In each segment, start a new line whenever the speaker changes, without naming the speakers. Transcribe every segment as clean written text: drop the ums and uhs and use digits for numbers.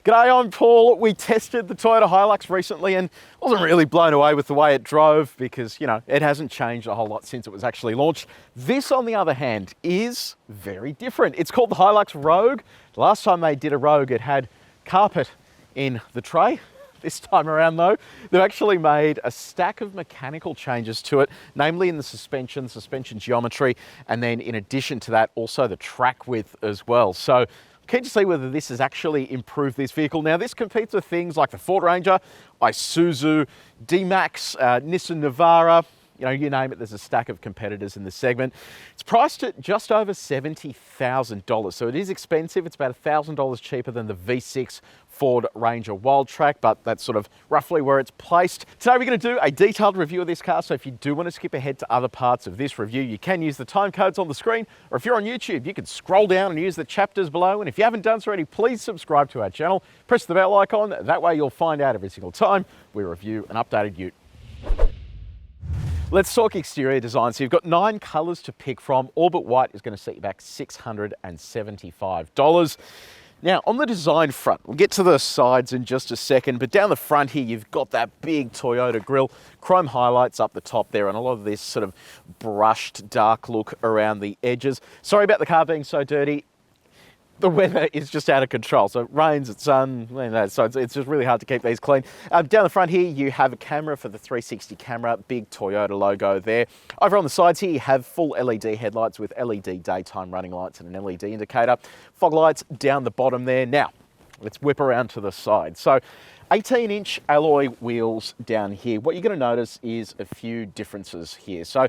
G'day, I'm Paul. We tested the Toyota HiLux recently and wasn't really blown away with the way it drove because, it hasn't changed a whole lot since it was actually launched. This, on the other hand, is very different. It's called the HiLux Rogue. The last time they did a Rogue, it had carpet in the tray. This time around though, they've actually made a stack of mechanical changes to it, namely in the suspension geometry, and then in addition to that, also the track width as well. So keen to see whether this has actually improved this vehicle. Now, this competes with things like the Ford Ranger, Isuzu, D-Max, Nissan Navara, you name it, there's a stack of competitors in the segment. It's priced at just over $70,000, so it is expensive. It's about $1,000 cheaper than the V6 Ford Ranger Wildtrak, but that's sort of roughly where it's placed. Today we're going to do a detailed review of this car, so if you do want to skip ahead to other parts of this review, you can use the time codes on the screen, or if you're on YouTube, you can scroll down and use the chapters below. And if you haven't done so already, please subscribe to our channel, press the bell icon, that way you'll find out every single time we review an updated ute. Let's talk exterior design. So you've got 9 colours to pick from. All but white is going to set you back $675. Now, on the design front, we'll get to the sides in just a second, but down the front here, you've got that big Toyota grille, chrome highlights up the top there, and a lot of this sort of brushed dark look around the edges. Sorry about the car being so dirty. The weather is just out of control. So it rains, it's sun, so it's just really hard to keep these clean. Down the front here, you have a camera for the 360 camera, big Toyota logo there. Over on the sides here, you have full LED headlights with LED daytime running lights and an LED indicator. Fog lights down the bottom there. Now, let's whip around to the side. So 18-inch alloy wheels down here. What you're going to notice is a few differences here. So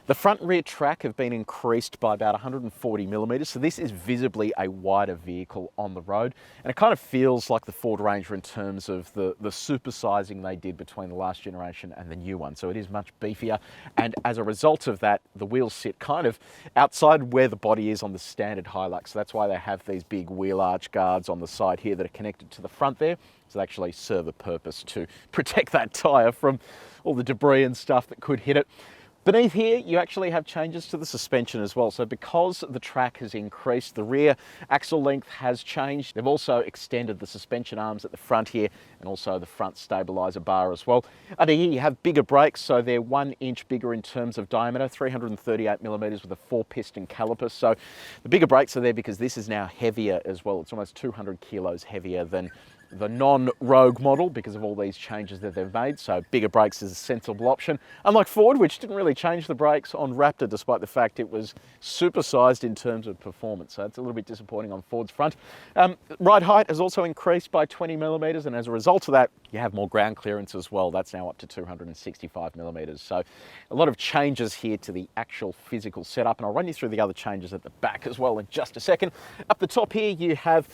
the front and rear track have been increased by about 140 millimeters. So this is visibly a wider vehicle on the road. And it kind of feels like the Ford Ranger in terms of the supersizing they did between the last generation and the new one. So it is much beefier. And as a result of that, the wheels sit kind of outside where the body is on the standard HiLux. So that's why they have these big wheel arch guards on the side here that are connected to the front there. So they actually serve a purpose to protect that tyre from all the debris and stuff that could hit it. Beneath here, you actually have changes to the suspension as well. So because the track has increased, the rear axle length has changed. They've also extended the suspension arms at the front here and also the front stabilizer bar as well. Under here, you have bigger brakes. So they're 1 inch bigger in terms of diameter, 338 millimeters with a 4-piston caliper. So the bigger brakes are there because this is now heavier as well. It's almost 200 kilos heavier than the non-Rogue model because of all these changes that they've made. So bigger brakes is a sensible option. Unlike Ford, which didn't really change the brakes on Raptor despite the fact it was supersized in terms of performance. So it's a little bit disappointing on Ford's front. Ride height has also increased by 20 millimeters, and as a result of that, you have more ground clearance as well. That's now up to 265 millimeters. So a lot of changes here to the actual physical setup, and I'll run you through the other changes at the back as well in just a second. Up the top here, you have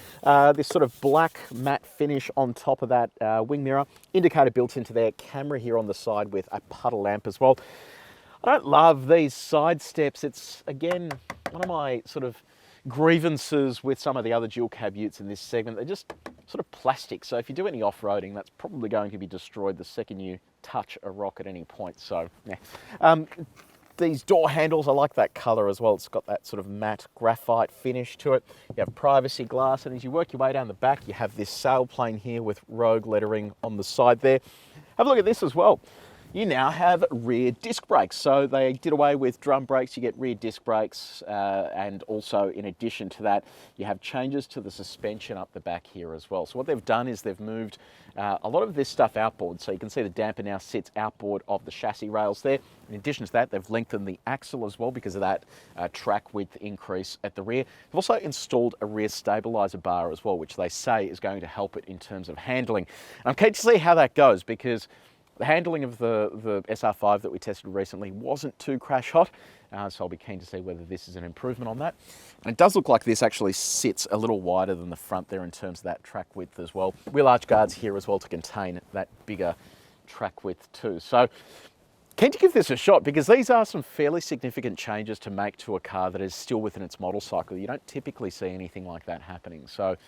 this sort of black matte finish on top of that wing mirror, indicator built into there, camera here on the side with a puddle lamp as well. I don't love these side steps. It's, again, one of my sort of grievances with some of the other dual cab utes in this segment. They're just sort of plastic. So if you do any off-roading, that's probably going to be destroyed the second you touch a rock at any point. So, yeah. These door handles, I like that color as well. It's got that sort of matte graphite finish to it. You have privacy glass, and as you work your way down the back, you have this sailplane here with Rogue lettering on the side there. Have a look at this as well. You now have rear disc brakes. So they did away with drum brakes, you get rear disc brakes, and also in addition to that, you have changes to the suspension up the back here as well. So what they've done is they've moved a lot of this stuff outboard. So you can see the damper now sits outboard of the chassis rails there. In addition to that, they've lengthened the axle as well because of that track width increase at the rear. They've also installed a rear stabilizer bar as well, which they say is going to help it in terms of handling. And I'm keen to see how that goes because the handling of the SR5 that we tested recently wasn't too crash hot, so I'll be keen to see whether this is an improvement on that. And it does look like this actually sits a little wider than the front there in terms of that track width as well. Wheel arch guards here as well to contain that bigger track width too. So keen to give this a shot because these are some fairly significant changes to make to a car that is still within its model cycle. You don't typically see anything like that happening, so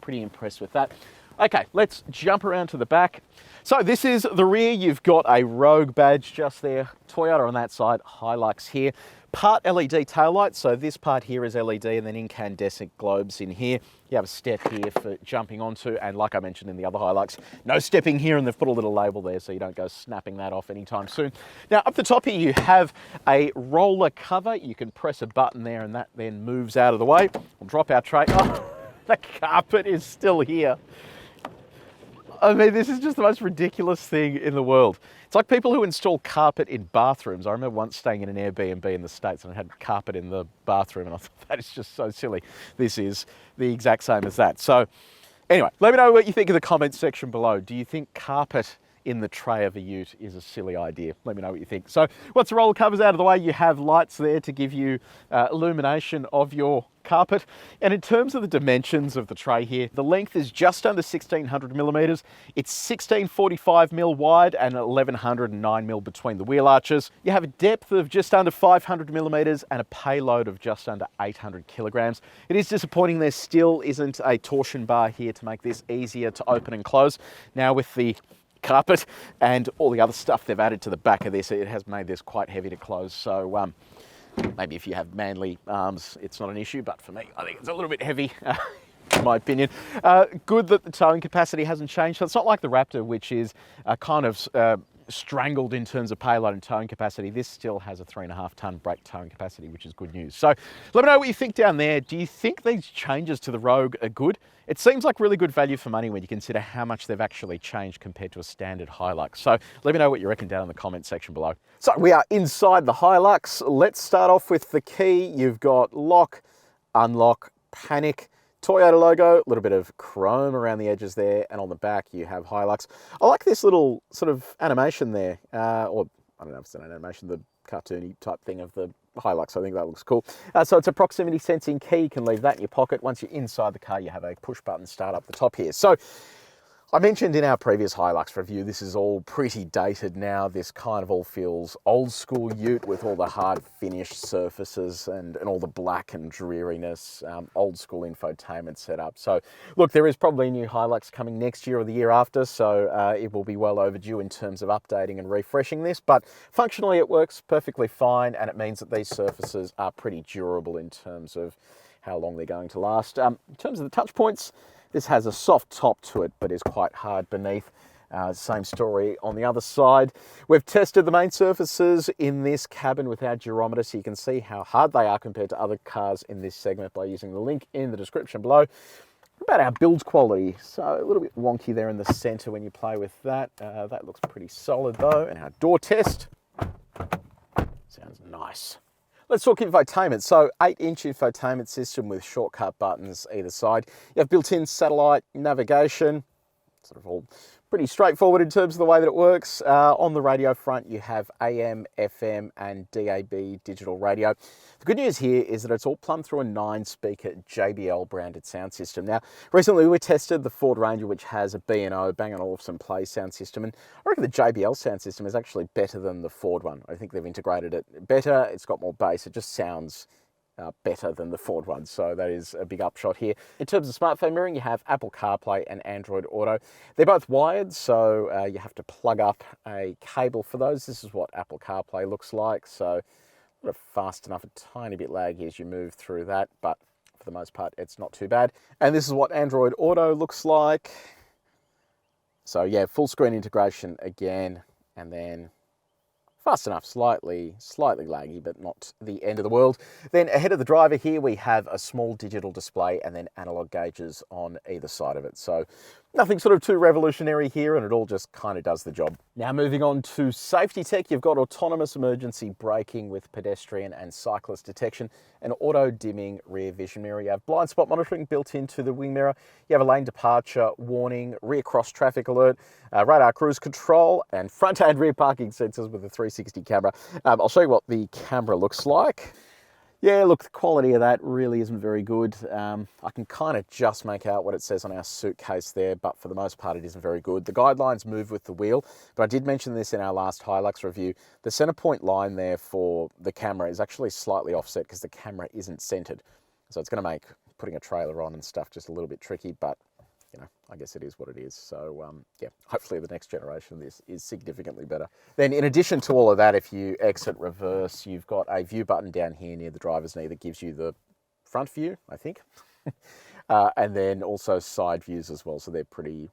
pretty impressed with that. Okay, let's jump around to the back. So this is the rear. You've got a Rogue badge just there, Toyota on that side, HiLux here. part LED taillights, so this part here is LED and then incandescent globes in here. You have a step here for jumping onto, and like I mentioned in the other HiLux, no stepping here, and they've put a little label there so you don't go snapping that off anytime soon. Now up the top here you have a roller cover. You can press a button there and that then moves out of the way. We'll drop our tray. Oh, the carpet is still here. I mean, this is just the most ridiculous thing in the world. It's like people who install carpet in bathrooms. I remember once staying in an Airbnb in the States and it had carpet in the bathroom and I thought, that is just so silly. This is the exact same as that. So anyway, let me know what you think in the comments section below. Do you think carpet in the tray of a ute is a silly idea? Let me know what you think. So once the roller cover's out of the way, you have lights there to give you illumination of your carpet. And in terms of the dimensions of the tray here, the length is just under 1600 millimeters. It's 1645 mil wide and 1109 mil between the wheel arches. You have a depth of just under 500 millimeters and a payload of just under 800 kilograms. It is disappointing there still isn't a torsion bar here to make this easier to open and close. Now with the carpet and all the other stuff they've added to the back of this, it has made this quite heavy to close. So maybe if you have manly arms, it's not an issue, but for me, I think it's a little bit heavy, in my opinion. Good that the towing capacity hasn't changed. So it's not like the Raptor, which is kind of strangled in terms of payload and towing capacity. This still has a 3.5 ton brake towing capacity, which is good news. So let me know what you think down there. Do you think these changes to the Rogue are good? It seems like really good value for money when you consider how much they've actually changed compared to a standard HiLux. So let me know what you reckon down in the comment section below. So we are inside the HiLux. Let's start off with the key. You've got lock, unlock, panic, Toyota logo, a little bit of chrome around the edges there, and on the back you have HiLux. I like this little sort of animation there, or I don't know if it's an animation, the cartoony type thing of the HiLux. I think that looks cool. So it's a proximity sensing key. You can leave that in your pocket. Once you're inside the car, you have a push button start up the top here. So I mentioned in our previous HiLux review, this is all pretty dated now. This kind of all feels old school ute with all the hard finished surfaces and all the black and dreariness, old school infotainment setup. So look, there is probably a new HiLux coming next year or the year after, so it will be well overdue in terms of updating and refreshing this, but functionally it works perfectly fine, and it means that these surfaces are pretty durable in terms of how long they're going to last. In terms of the touch points, this has a soft top to it, but is quite hard beneath. Same story on the other side. We've tested the main surfaces in this cabin with our durometer, so you can see how hard they are compared to other cars in this segment by using the link in the description below. About our build quality, so a little bit wonky there in the center when you play with that. That looks pretty solid though. And our door test sounds nice. Let's talk infotainment. So 8-inch infotainment system with shortcut buttons either side. You have built-in satellite navigation, sort of all pretty straightforward in terms of the way that it works. On the radio front, you have AM, FM, and DAB digital radio. The good news here is that it's all plumbed through a 9-speaker JBL branded sound system. Now, recently we tested the Ford Ranger, which has a B&O, Bang & Olufsen Play sound system, and I reckon the JBL sound system is actually better than the Ford one. I think they've integrated it better, it's got more bass, it just sounds better than the Ford one, so that is a big upshot here. In terms of smartphone mirroring, you have Apple CarPlay and Android Auto. They're both wired, so you have to plug up a cable for those. This is what Apple CarPlay looks like, so not fast enough, a tiny bit laggy as you move through that, but for the most part, it's not too bad. And this is what Android Auto looks like. So yeah, full screen integration again, and then fast enough, slightly laggy, but not the end of the world. Then ahead of the driver here, we have a small digital display and then analog gauges on either side of it. So nothing sort of too revolutionary here, and it all just kind of does the job. Now moving on to safety tech, you've got autonomous emergency braking with pedestrian and cyclist detection, and auto dimming rear vision mirror. You have blind spot monitoring built into the wing mirror. You have a lane departure warning, rear cross traffic alert, radar cruise control, and front and rear parking sensors with a 360 camera. I'll show you what the camera looks like. Yeah, look, the quality of that really isn't very good. I can kind of just make out what it says on our suitcase there, but for the most part it isn't very good. The guidelines move with the wheel, but I did mention this in our last HiLux review. The center point line there for the camera is actually slightly offset because the camera isn't centered. So it's going to make putting a trailer on and stuff just a little bit tricky, but I guess it is what it is. So yeah, hopefully the next generation of this is significantly better. Then in addition to all of that, if you exit reverse, you've got a view button down here near the driver's knee that gives you the front view, I think. And then also side views as well. So they're pretty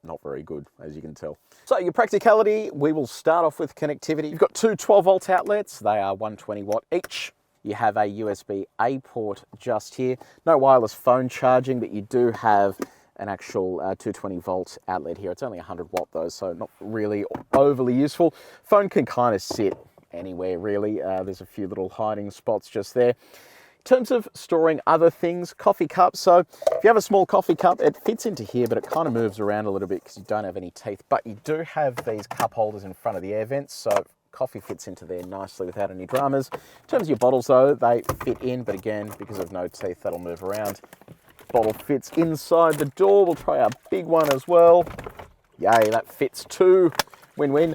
not very good, as you can tell. So your practicality, we will start off with connectivity. You've got two 12-volt outlets. They are 120 watt each. You have a USB-A port just here. No wireless phone charging, but you do have an actual 220 volt outlet here. It's only 100 watt though, so not really overly useful. Phone can kind of sit anywhere really. There's a few little hiding spots just there. In terms of storing other things, coffee cups. So if you have a small coffee cup, it fits into here, but it kind of moves around a little bit because you don't have any teeth. But you do have these cup holders in front of the air vents, so coffee fits into there nicely without any dramas. In terms of your bottles though, they fit in, but again, because of no teeth, that'll move around. Bottle fits inside the door. We'll try our big one as well. Yay, that fits too. Win-win.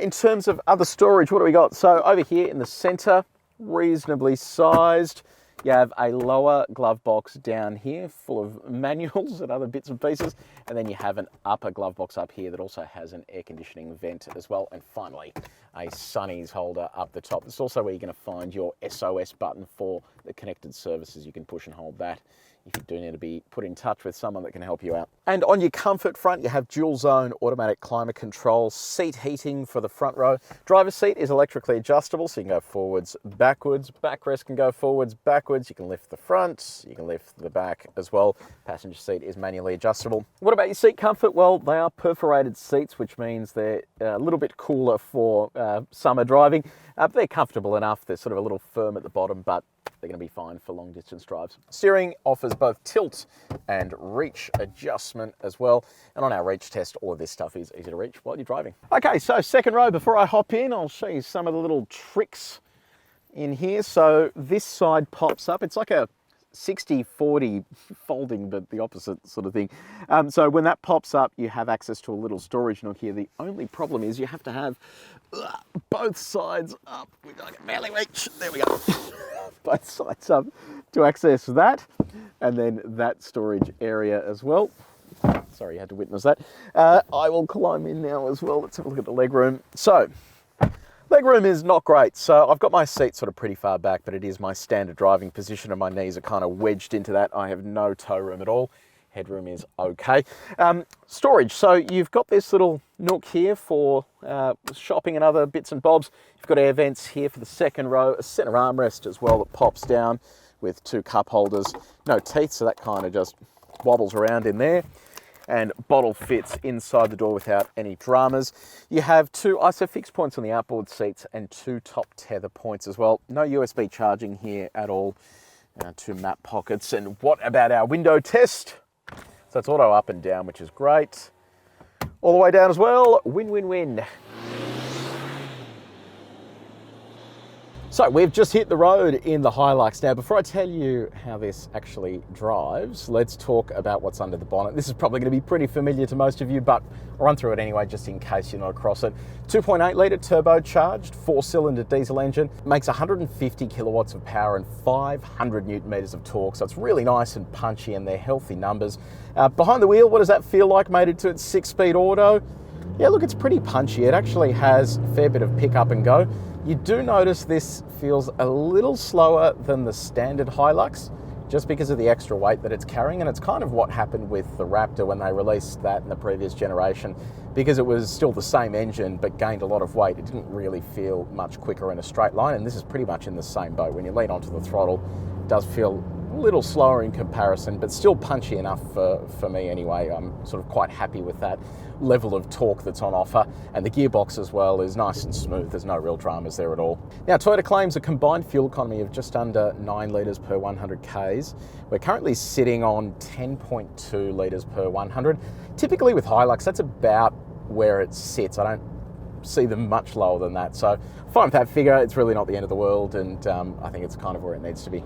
In terms of other storage, what do we got? So over here in the center, reasonably sized. You have a lower glove box down here full of manuals and other bits and pieces. And then you have an upper glove box up here that also has an air conditioning vent as well. And finally, a Sunnies holder up the top. This is also where you're going to find your SOS button for the connected services. You can push and hold that if you do need to be put in touch with someone that can help you out. And on your comfort front, you have dual zone automatic climate control, seat heating for the front row. Driver's seat is electrically adjustable, so you can go forwards, backwards. Backrest can go forwards, backwards. You can lift the front, you can lift the back as well. Passenger seat is manually adjustable. What about your seat comfort? Well, they are perforated seats, which means they're a little bit cooler for summer driving. They're comfortable enough. They're sort of a little firm at the bottom, but they're going to be fine for long distance drives. Steering offers both tilt and reach adjustment as well. And on our reach test, all of this stuff is easy to reach while you're driving. Okay, so second row, before I hop in, I'll show you some of the little tricks in here. So this side pops up. It's like a 60-40 folding, but the opposite sort of thing. So when that pops up, you have access to a little storage nook here. The only problem is you have to have both sides up, which I can barely reach. There we go. Both sides up to access that, and then that storage area as well. Sorry, you had to witness that. I will climb in now as well. Let's have a look at the legroom. So, legroom is not great. So I've got my seat sort of pretty far back, but it is my standard driving position and my knees are kind of wedged into that. I have no toe room at all. Headroom is okay. Storage, so you've got this little nook here for shopping and other bits and bobs. You've got air vents here for the second row, a center armrest as well that pops down with two cup holders. No teeth, so that kind of just wobbles around in there. And bottle fits inside the door without any dramas. You have two ISOFIX points on the outboard seats and two top tether points as well. No USB charging here at all. Two map pockets. And what about our window test? So it's auto up and down, which is great. All the way down as well, win, win, win. So we've just hit the road in the HiLux. Now, before I tell you how this actually drives, let's talk about what's under the bonnet. This is probably going to be pretty familiar to most of you, but I'll run through it anyway, just in case you're not across it. 2.8 litre turbocharged, 4-cylinder diesel engine, makes 150 kilowatts of power and 500 newton meters of torque. So it's really nice and punchy, and they're healthy numbers. Behind the wheel, what does that feel like mated to its 6-speed auto? Yeah, look, it's pretty punchy. It actually has a fair bit of pick up and go. You do notice this feels a little slower than the standard HiLux, just because of the extra weight that it's carrying, and it's kind of what happened with the Raptor when they released that in the previous generation. Because it was still the same engine but gained a lot of weight, it didn't really feel much quicker in a straight line, and this is pretty much in the same boat. When you lean onto the throttle, it does feel a little slower in comparison, but still punchy enough for me anyway. I'm sort of quite happy with that level of torque that's on offer, and the gearbox as well is nice and smooth. There's no real dramas there at all. Now, Toyota claims a combined fuel economy of just under 9 litres per 100 Ks. We're currently sitting on 10.2 litres per 100. Typically with HiLux, that's about where it sits. I don't see them much lower than that. So fine with that figure. It's really not the end of the world, and I think it's kind of where it needs to be.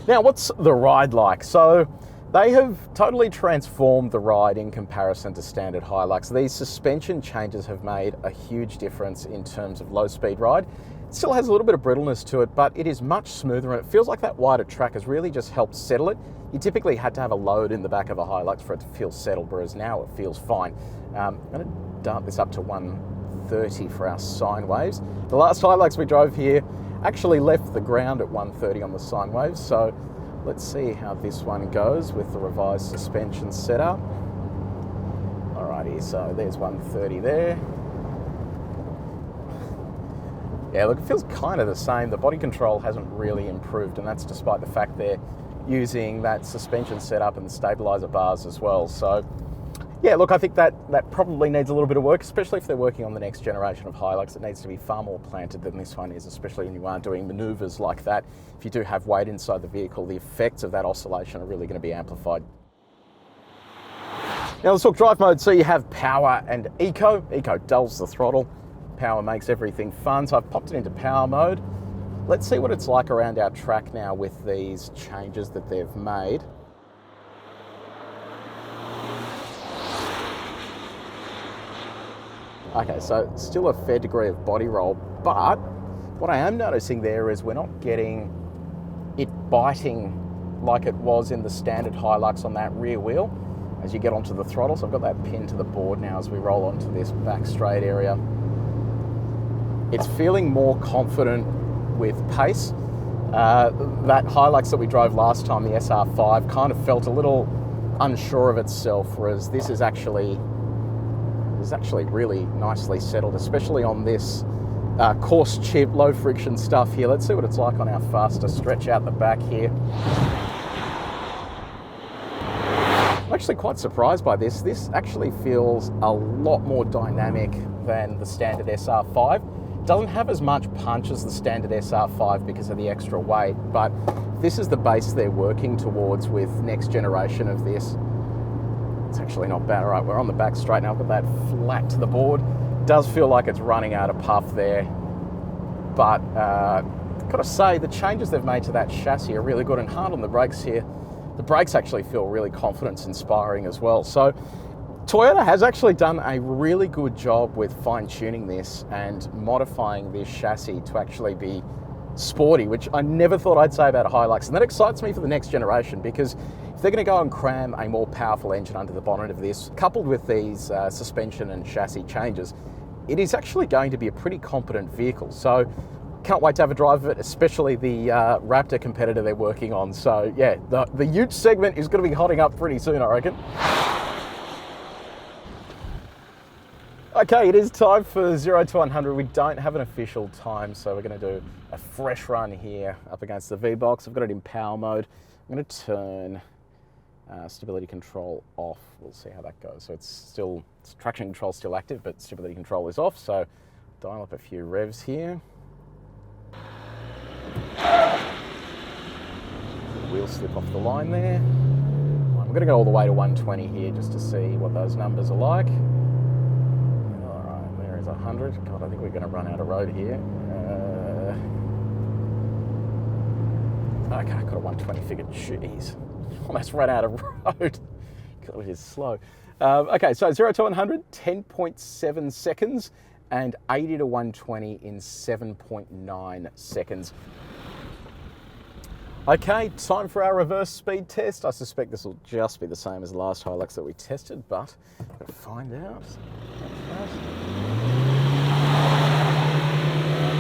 Now, what's the ride like? So they have totally transformed the ride in comparison to standard HiLux. These suspension changes have made a huge difference in terms of low speed ride. It still has a little bit of brittleness to it, but it is much smoother, and it feels like that wider track has really just helped settle it. You typically had to have a load in the back of a Hilux for it to feel settled, whereas now it feels fine. I'm going to dump this up to 130 for our sine waves. The last Hilux we drove here actually left the ground at 130 on the sine waves, so let's see how this one goes with the revised suspension setup. Alrighty, so there's 130 there. Yeah, look, it feels kind of the same. The body control hasn't really improved, and that's despite the fact they're using that suspension setup and the stabilizer bars as well. So, yeah, look, I think that probably needs a little bit of work, especially if they're working on the next generation of Hilux. It needs to be far more planted than this one is, especially when you are doing maneuvers like that. If you do have weight inside the vehicle, the effects of that oscillation are really going to be amplified. Now let's talk drive mode. So you have power and eco. Eco dulls the throttle. Power makes everything fun. So I've popped it into power mode. Let's see what it's like around our track now with these changes that they've made. Okay, so still a fair degree of body roll, but what I am noticing there is we're not getting it biting like it was in the standard Hilux on that rear wheel as you get onto the throttle. So I've got that pinned to the board now as we roll onto this back straight area. It's feeling more confident with pace. That Hilux that we drove last time, the SR5, kind of felt a little unsure of itself, whereas this is actually really nicely settled, especially on this coarse chip, low friction stuff here. Let's see what it's like on our faster stretch out the back here. I'm actually quite surprised by this. This actually feels a lot more dynamic than the standard SR5. Doesn't have as much punch as the standard SR5 because of the extra weight, but this is the base they're working towards with next generation of this. It's actually not bad. All right, we're on the back straight now. I've got that flat to the board. Does feel like it's running out of puff there, but gotta say the changes they've made to that chassis are really good, and hard on the brakes here. The brakes actually feel really confidence-inspiring as well. So Toyota has actually done a really good job with fine-tuning this and modifying this chassis to actually be sporty, which I never thought I'd say about a Hilux. And that excites me for the next generation, because if they're going to go and cram a more powerful engine under the bonnet of this, coupled with these suspension and chassis changes, it is actually going to be a pretty competent vehicle. So can't wait to have a drive of it, especially the Raptor competitor they're working on. So yeah, the Ute segment is going to be hotting up pretty soon, I reckon. Okay, it is time for 0 to 100. We don't have an official time, so we're going to do a fresh run here up against the V-Box. I've got it in power mode. I'm going to turn stability control off. We'll see how that goes. So it's traction control still active, but stability control is off. So dial up a few revs here. Wheel slip off the line there. I'm going to go all the way to 120 here just to see what those numbers are like. 100. God, I think we're going to run out of road here. Okay, I've got a 120 figure. Jeez, almost ran out of road. God, it is slow. Okay, so 0 to 100, 10.7 seconds, and 80 to 120 in 7.9 seconds. Okay, time for our reverse speed test. I suspect this will just be the same as the last Hilux that we tested, but we'll find out.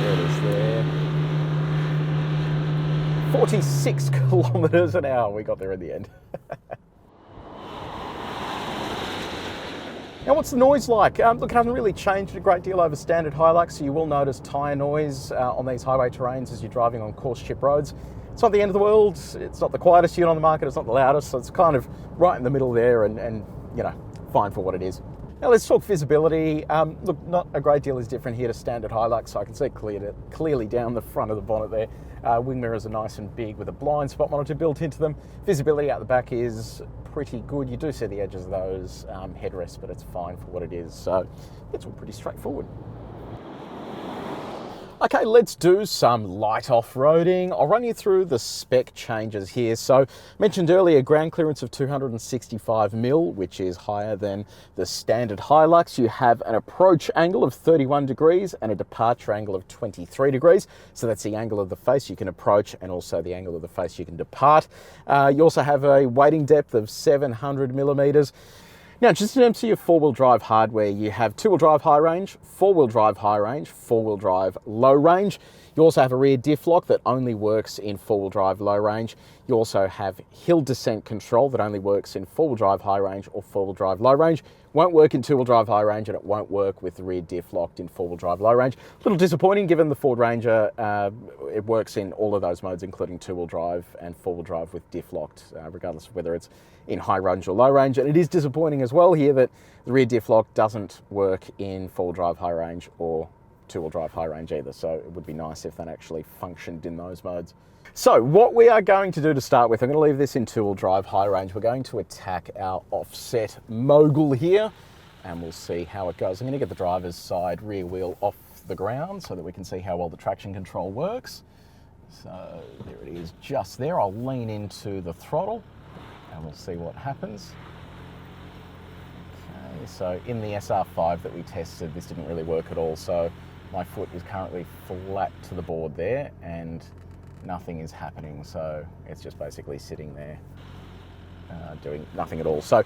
There it is there. 46 kilometers an hour. We got there in the end. Now, what's the noise like? Look, it hasn't really changed a great deal over standard Hilux, so you will notice tyre noise on these highway terrains as you're driving on coarse chip roads. It's not the end of the world. It's not the quietest unit on the market. It's not the loudest. So it's kind of right in the middle there, and you know, fine for what it is. Now let's talk visibility. Look, not a great deal is different here to standard Hilux, so I can see clearly down the front of the bonnet there. Wing mirrors are nice and big with a blind spot monitor built into them. Visibility out the back is pretty good. You do see the edges of those headrests, but it's fine for what it is. So it's all pretty straightforward. Okay, let's do some light off-roading. I'll run you through the spec changes here. So, mentioned earlier, ground clearance of 265 mil, which is higher than the standard HiLux. You have an approach angle of 31 degrees and a departure angle of 23 degrees. So that's the angle of the face you can approach and also the angle of the face you can depart. You also have a weighting depth of 700 millimeters. Now, just in terms of your four-wheel drive hardware, you have two-wheel drive high range, four-wheel drive high range, four-wheel drive low range. You also have a rear diff lock that only works in four-wheel drive low range. You also have hill descent control that only works in four-wheel drive high range or four-wheel drive low range. Won't work in two-wheel drive high range, and it won't work with the rear diff locked in four-wheel drive low range. A little disappointing given the Ford Ranger, it works in all of those modes, including two-wheel drive and four-wheel drive with diff locked, regardless of whether it's in high range or low range. And it is disappointing as well here that the rear diff lock doesn't work in four-wheel drive high range or two-wheel drive high range either. So it would be nice if that actually functioned in those modes. So what we are going to do to start with, I'm going to leave this in two-wheel drive high range. We're going to attack our offset mogul here and we'll see how it goes. I'm going to get the driver's side rear wheel off the ground so that we can see how well the traction control works. So there it is, just there. I'll lean into the throttle and we'll see what happens. Okay, so in the SR5 that we tested, this didn't really work at all. So my foot is currently flat to the board there and nothing is happening. So it's just basically sitting there doing nothing at all. So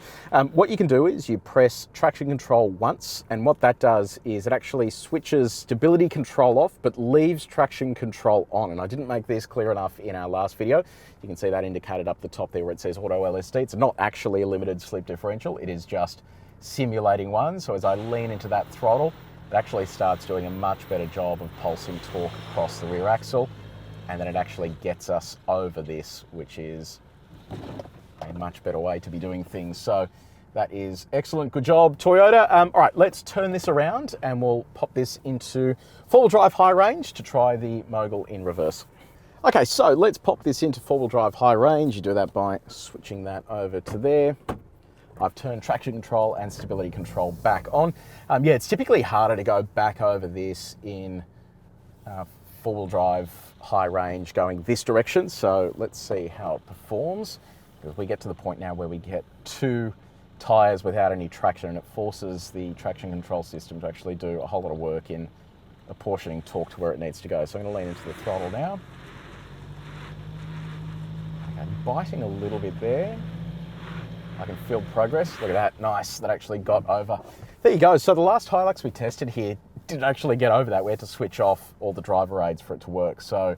what you can do is you press traction control once, and what that does is it actually switches stability control off but leaves traction control on. And I didn't make this clear enough in our last video. You can see that indicated up the top there where it says auto LSD. It's not actually a limited slip differential, it is just simulating one. So as I lean into that throttle, it actually starts doing a much better job of pulsing torque across the rear axle, and then it actually gets us over this, which is a much better way to be doing things. So that is excellent. Good job, Toyota. All right, let's turn this around and we'll pop this into four-wheel drive high range to try the mogul in reverse. Okay, so let's pop this into four-wheel drive high range. You do that by switching that over to there. I've turned traction control and stability control back on. Yeah, it's typically harder to go back over this in four-wheel drive high range going this direction. So let's see how it performs. Because we get to the point now where we get two tyres without any traction, and it forces the traction control system to actually do a whole lot of work in apportioning torque to where it needs to go. So I'm going to lean into the throttle now. Okay, biting a little bit there. I can feel progress. Look at that, nice, that actually got over. There you go. So the last HiLux we tested here didn't actually get over that. We had to switch off all the driver aids for it to work. So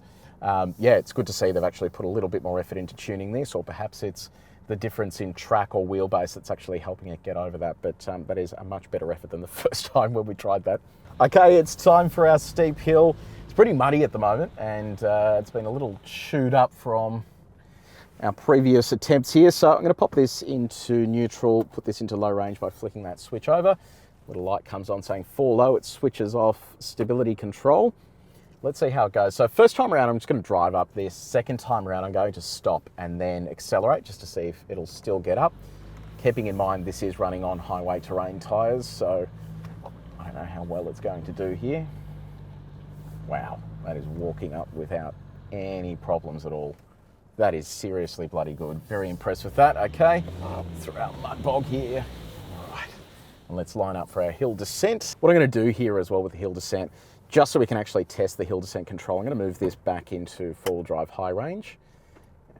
yeah, it's good to see they've actually put a little bit more effort into tuning this, or perhaps it's the difference in track or wheelbase that's actually helping it get over that. But that is a much better effort than the first time when we tried that. Okay, it's time for our steep hill. It's pretty muddy at the moment, and it's been a little chewed up from our previous attempts here. So I'm going to pop this into neutral, put this into low range by flicking that switch over. Little light comes on saying 4 low. It switches off stability control. Let's see how it goes. So first time around, I'm just going to drive up this. Second time around, I'm going to stop and then accelerate just to see if it'll still get up. Keeping in mind, this is running on highway terrain tyres, so I don't know how well it's going to do here. Wow, that is walking up without any problems at all. That is seriously bloody good. Very impressed with that. Okay, through our mud bog here. All right, and let's line up for our hill descent. What I'm going to do here as well with the hill descent, just so we can actually test the hill descent control, I'm going to move this back into four-wheel drive high range,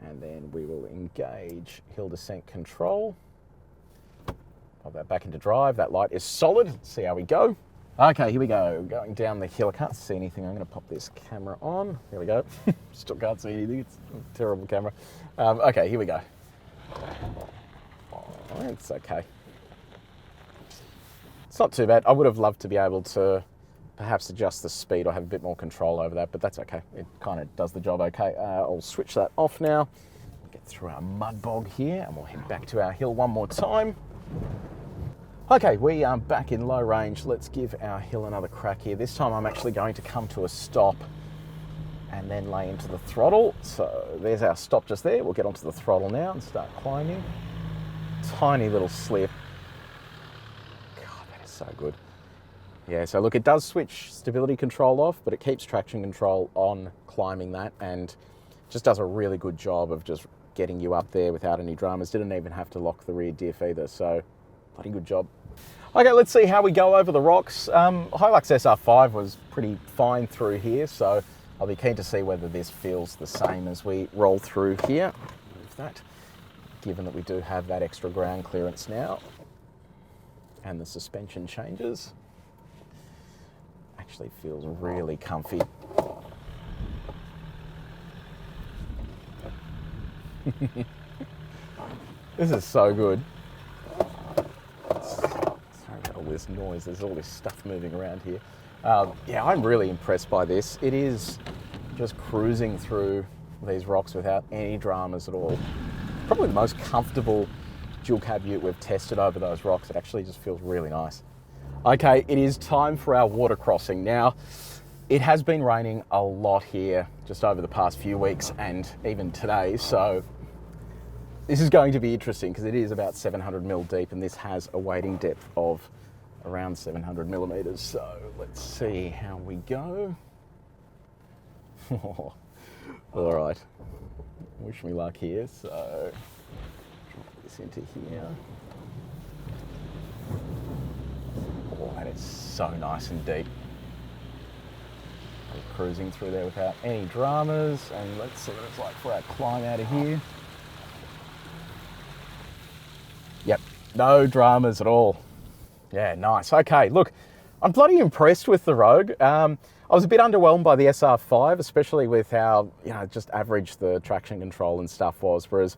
and then we will engage hill descent control. Pop that back into drive. That light is solid. Let's see how we go. Okay, here we go. Going down the hill. I can't see anything. I'm going to pop this camera on. Here we go. Still can't see anything. It's a terrible camera. Okay, here we go. Oh, it's okay. It's not too bad. I would have loved to be able to perhaps adjust the speed or have a bit more control over that, but that's okay. It kind of does the job okay. I'll switch that off now. Get through our mud bog here, and we'll head back to our hill one more time. Okay, we are back in low range. Let's give our hill another crack here. This time I'm actually going to come to a stop and then lay into the throttle. So there's our stop just there. We'll get onto the throttle now and start climbing. Tiny little slip. God, that is so good. Yeah, so look, it does switch stability control off, but it keeps traction control on climbing that, and just does a really good job of just getting you up there without any dramas. Didn't even have to lock the rear diff either, so bloody good job. Okay, let's see how we go over the rocks. HiLux SR5 was pretty fine through here, so I'll be keen to see whether this feels the same as we roll through here. Move that, given that we do have that extra ground clearance now, and the suspension changes. Actually feels really comfy. This is so good. Sorry about all this noise, there's all this stuff moving around here. Yeah, I'm really impressed by this. It is just cruising through these rocks without any dramas at all. Probably the most comfortable dual cab ute we've tested over those rocks. It actually just feels really nice. Okay, it is time for our water crossing. Now, it has been raining a lot here just over the past few weeks and even today, so this is going to be interesting because it is about 700 mil deep and this has a wading depth of around 700 millimeters. So let's see how we go. All right, wish me luck here. So drop this into here. Oh, that is so nice and deep. We're cruising through there without any dramas, and let's see what it's like for our climb out of here. Yep, no dramas at all. Yeah, nice. Okay, look, I'm bloody impressed with the Rogue. I was a bit underwhelmed by the SR5, especially with how, just average the traction control and stuff was, whereas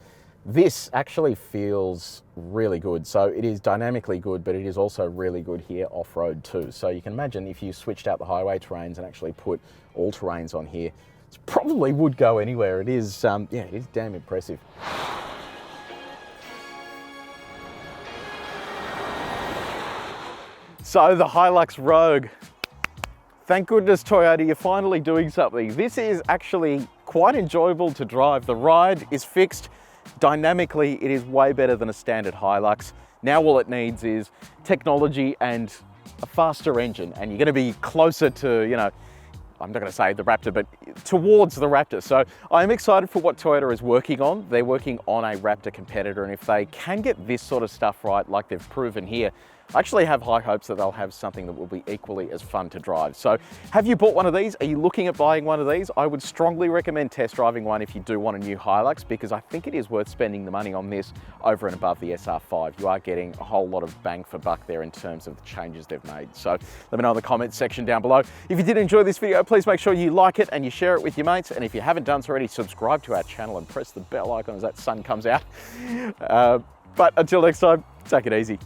this actually feels really good. So it is dynamically good, but it is also really good here off-road too. So you can imagine if you switched out the highway terrains and actually put all terrains on here, it probably would go anywhere. It is, yeah, it is damn impressive. So the HiLux Rogue. Thank goodness, Toyota, you're finally doing something. This is actually quite enjoyable to drive. The ride is fixed. Dynamically, it is way better than a standard HiLux. Now all it needs is technology and a faster engine, and you're going to be closer to, I'm not going to say the Raptor, but towards the Raptor. So I'm excited for what Toyota is working on. They're working on a Raptor competitor, and if they can get this sort of stuff right, like they've proven here, I actually have high hopes that they'll have something that will be equally as fun to drive. So have you bought one of these? Are you looking at buying one of these? I would strongly recommend test driving one if you do want a new HiLux, because I think it is worth spending the money on this over and above the SR5. You are getting a whole lot of bang for buck there in terms of the changes they've made. So let me know in the comments section down below. If you did enjoy this video, please make sure you like it and you share it with your mates. And if you haven't done so already, subscribe to our channel and press the bell icon as that sun comes out. But until next time, take it easy.